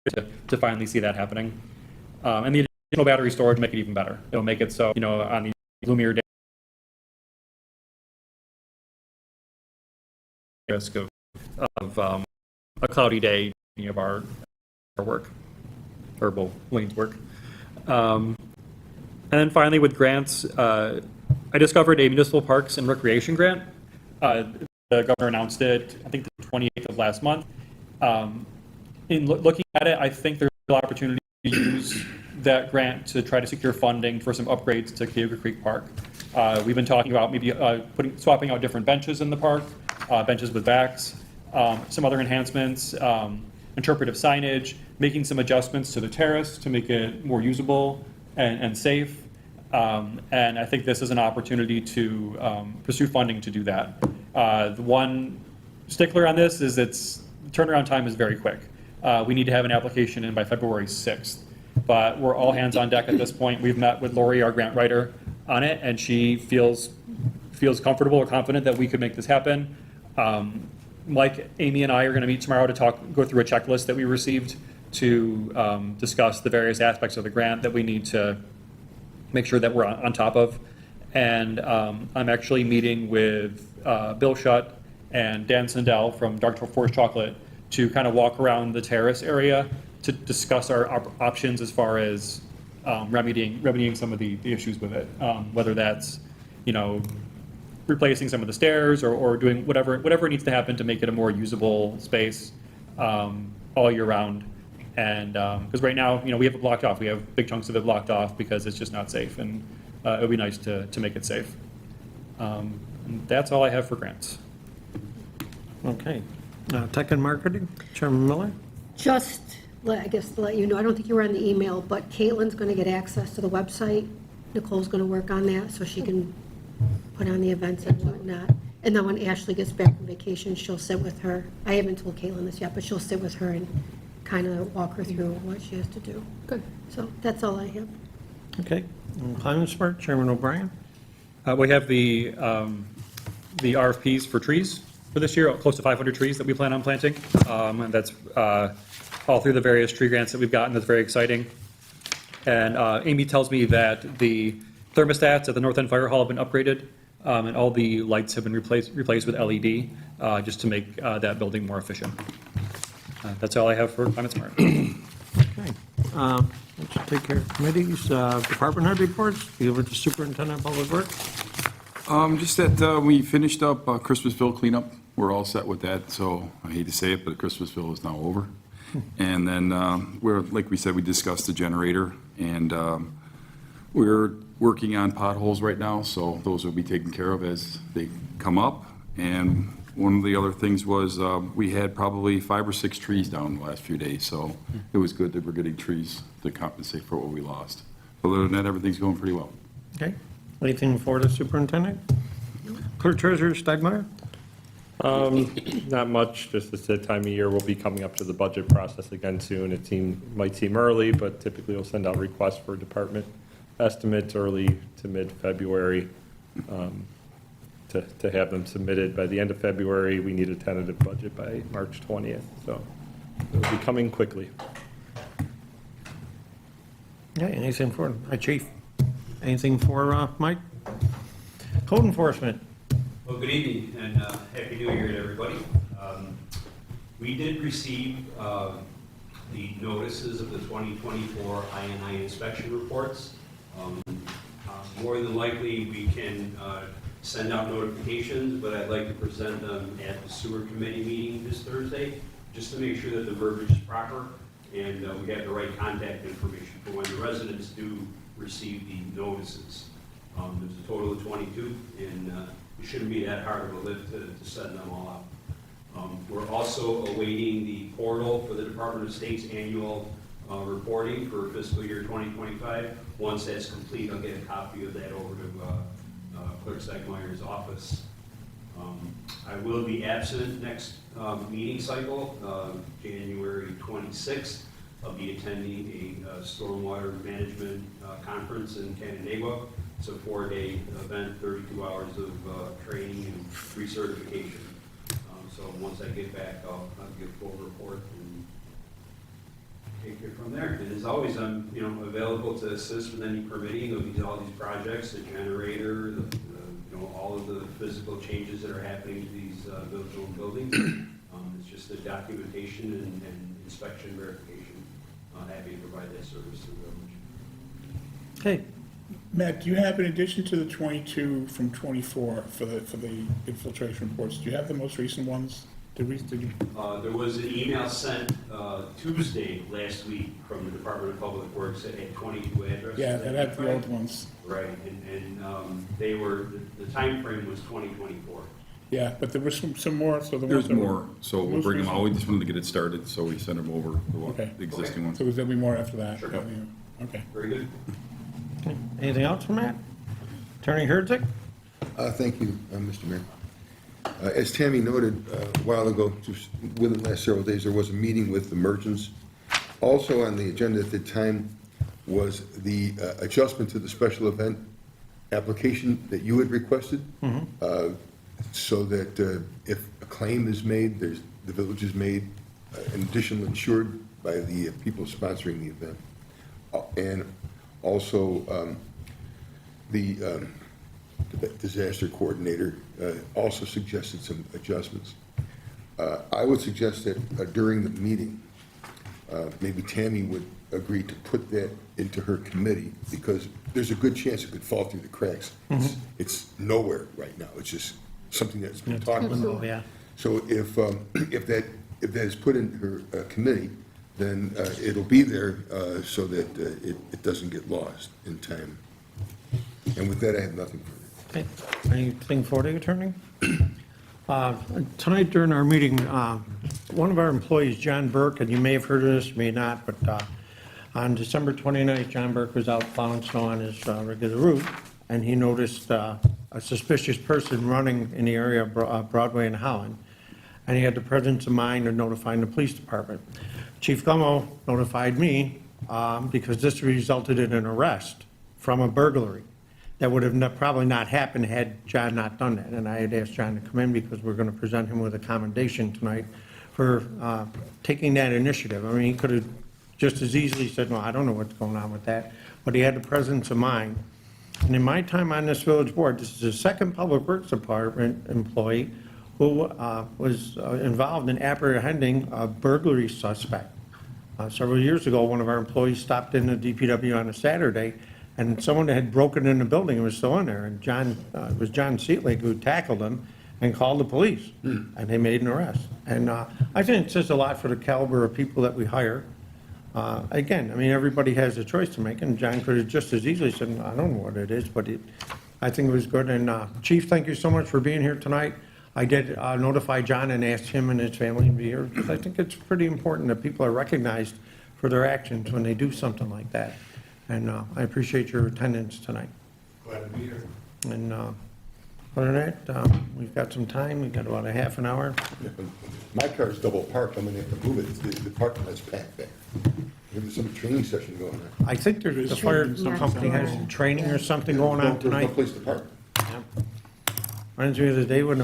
to finally see that happening. And the additional battery storage make it even better. It'll make it so, on the gloomier day, risk of a cloudy day of our work, or well, Lane's work. And then finally, with grants, I discovered a municipal parks and recreation grant. The governor announced it, I think, the 28th of last month. In looking at it, I think there's an opportunity to use that grant to try to secure funding for some upgrades to Cayuga Creek Park. We've been talking about maybe swapping out different benches in the park, benches with backs, some other enhancements, interpretive signage, making some adjustments to the terrace to make it more usable and safe. And I think this is an opportunity to pursue funding to do that. The one stickler on this is its turnaround time is very quick. We need to have an application in by February 6th. But we're all hands on deck at this point. We've met with Lori, our grant writer, on it, and she feels comfortable or confident that we could make this happen. Mike, Amy, and I are going to meet tomorrow to go through a checklist that we received to discuss the various aspects of the grant that we need to make sure that we're on top of. And I'm actually meeting with Bill Shutt and Dan Sandell from Dark Forest Chocolate to kind of walk around the terrace area to discuss our options as far as remedying some of the issues with it, whether that's, replacing some of the stairs or doing whatever needs to happen to make it a more usable space all year round. And because right now, we have it blocked off. We have big chunks of it blocked off because it's just not safe, and it would be nice to make it safe. And that's all I have for grants. Okay. Tech and marketing, Chairman Miller? Just, I guess, to let you know, I don't think you were on the email, but Caitlin's going to get access to the website. Nicole's going to work on that so she can put on the events and whatnot. And then when Ashley gets back from vacation, she'll sit with her. I haven't told Caitlin this yet, but she'll sit with her and kind of walk her through what she has to do. Good. So that's all I have. Okay. And Climate Smart, Chairman O'Brien? We have the RFPs for trees for this year, close to 500 trees that we plan on planting. And that's all through the various tree grants that we've gotten. That's very exciting. And Amy tells me that the thermostats at the North End Fire Hall have been upgraded, and all the lights have been replaced with LED, just to make that building more efficient. That's all I have for Climate Smart. Okay. Let's take care of committees, department head reports. Give it to Superintendent of Public Works. Just that we finished up Christmasville cleanup. We're all set with that, so I hate to say it, but Christmasville is now over. And then like we said, we discussed the generator, and we're working on potholes right now, so those will be taken care of as they come up. And one of the other things was we had probably 5 or 6 trees down the last few days, so it was good that we're getting trees to compensate for what we lost. Other than that, everything's going pretty well. Okay. Anything for the superintendent? Clerk Treasurer Stegmeyer? Not much, just it's that time of year. We'll be coming up to the budget process again soon. It might seem early, but typically we'll send out requests for department estimates early to mid-February to have them submitted by the end of February. We need a tentative budget by March 20th, so it'll be coming quickly. Yeah, anything for, Chief? Anything for Mike? Code enforcement? Well, good evening and Happy New Year to everybody. We did receive the notices of the 2024 INI inspection reports. More than likely, we can send out notifications, but I'd like to present them at the sewer committee meeting this Thursday, just to make sure that the verbiage is proper and we have the right contact information for when the residents do receive the notices. There's a total of 22, and it shouldn't be that hard of a lift to send them all out. We're also awaiting the portal for the Department of State's annual reporting for fiscal year 2025. Once that's complete, I'll get a copy of that over to Clerk Stegmeyer's office. I will be absent next meeting cycle, January 26th. I'll be attending a stormwater management conference in Canandaigua. It's a 4-day event, 32 hours of training and recertification. So once I get back, I'll give full report. as always, I'm, available to assist with any permitting of all these projects, the generator, all of the physical changes that are happening to these village-owned buildings. It's just the documentation and inspection verification. Happy to provide that service to the village. Okay, Matt, do you have, in addition to the 22 from 24 for the infiltration reports, do you have the most recent ones? Did you? There was an email sent Tuesday last week from the Department of Public Works that had 22 addresses. Yeah, that had the old ones. Right, and they were, the timeframe was 2024. Yeah, but there was some more, so the ones There's that were- more, so we'll bring them out. We just wanted to get it started, so we sent them over, Okay. the existing ones. So there'll be more after that? Sure. Yeah, okay. Very good. anything else from Matt? Attorney Herzig? Thank you, Mr. Mayor. As Tammy noted a while ago, just within the last several days, there was a meeting with the merchants. Also on the agenda at the time was the adjustment to the special event application that you had requested. So that if a claim is made, the village is made an additional insured by the people sponsoring the event. And also, the disaster coordinator also suggested some adjustments. I would suggest that during the meeting, maybe Tammy would agree to put that into her committee, because there's a good chance it could fall through the cracks. It's nowhere right now, it's just something that's been talked about. Oh, yeah. So if that is put in her committee, then it'll be there so that it doesn't get lost in time. And with that, I have nothing further. Okay, anything for the attorney? Tonight during our meeting, one of our employees, John Burke, and you may have heard of this, may not, but on December 29th, John Burke was out plowing snow on his regular route, and he noticed a suspicious person running in the area of Broadway and Holland, and he had the presence of mind of notifying the police department. Chief Gummo notified me because this resulted in an arrest from a burglary that would have probably not happened had John not done that. And I had asked John to come in because we're going to present him with a commendation tonight for taking that initiative. I mean, he could have just as easily said, no, I don't know what's going on with that, but he had the presence of mind. And in my time on this village board, this is the second Public Works Department employee who was involved in apprehending a burglary suspect. Several years ago, one of our employees stopped in the DPW on a Saturday, and someone had broken in the building and was still in there. And it was John Seatlig who tackled him and called the police, and they made an arrest. And I think it says a lot for the caliber of people that we hire. Again, I mean, everybody has a choice to make, and John could have just as easily said, I don't know what it is, but I think it was good. And Chief, thank you so much for being here tonight. I did notify John and asked him and his family to be here, because I think it's pretty important that people are recognized for their actions when they do something like that. And I appreciate your attendance tonight. Glad to be here. And other than that, we've got some time. We've got about a half an hour. My car's double parked, I'm gonna have to move it, the parking lot's packed back. There's some training session going on. I think there's, the fire company has some training or something going on There's no tonight. place to park. Reminds me of the day when the